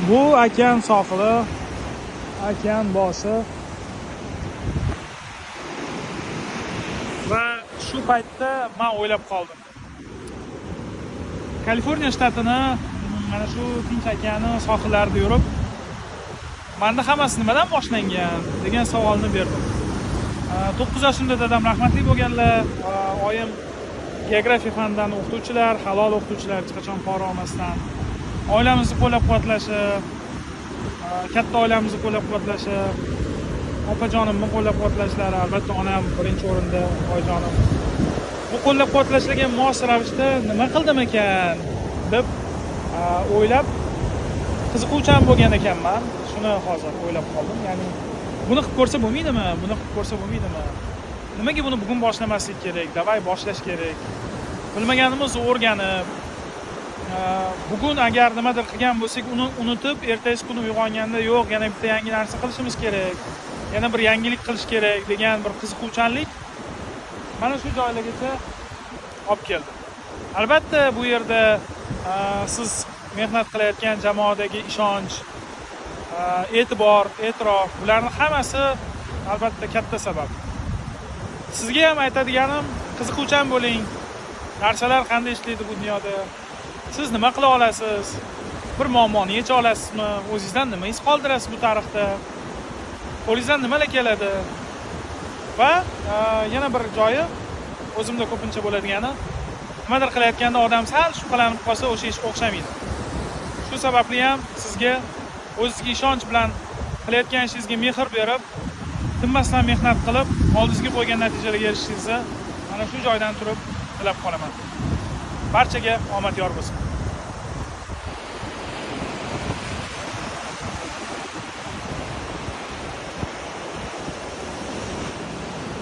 Bu okean sohili, okean boshi. Va shu paytda men o'ylab qoldim. Kaliforniya shtatini mana shu Tinch okeani sohillarida yurib, menda hammasi nimadan boshlangan degan savolni berdim. 9 yoshimda dadam rahmatli bo'lganlar, oyim geografiya fanidan o'qituvchilar, halol o'qituvchilar, hech qachon pora olmasdan. Oilamizni qo'llab-quvvatlashi, katta oilamizni qo'llab-quvvatlashi, opajonimni qo'llab-quvvatlashlari, albatta onam birinchi o'rinda, oyijonim. Bu qo'llab-quvvatlashlarga mos ravishda nima qildim ekan deb o'ylab qiziquvchan bo'lgan ekanman. Shuni hozir o'ylab qoldim. Ya'ni buni qilib ko'rsa bo'lmaydimi? Buni qilib ko'rsa bo'lmaydimi? Nimaga buni bugun boshlamaslik kerak? Davay boshlash kerak. Bilmaganimizni o'rganib, bugun agar nimadir qilgan bo'lsak, uni unutib, ertasi kuni uyg'onganda yo'q, yana bitta yangi narsa qilishimiz kerak. Yana bir yangilik qilish kerak degan bir qiziquvchanlik mana shu joylargacha olib keldi. Albatta bu yerda siz mehnat qilayotgan jamoadagi ishonch, e'tibor, e'tirof, bularning hammasi albatta katta sabab. Sizga ham aytadiganim, qiziquvchan bo'ling. Narsalar qanday ishlaydi bu dunyoda? Siz nima qila olasiz? Bir muammoni yecha olasizmi? O'zingizdan nima his qoldirasiz bu tarixda? Qo'lingizdan nimalar keladi? Va yana bir joyi o'zimda ko'pincha bo'ladigani, nimadir qilayotganda odam sal shubhalanib qolsa, o'sha ish o'xshamaydi. Shu sababli ham sizga o'zingizga ishonch bilan qilayotgan ishingizga mehr berib, tinmasdan mehnat qilib, oldingizga qo'ygan natijalarga erishishingizni mana shu joydan turib tilab qolaman. Barchaga omad yor bo'lsin.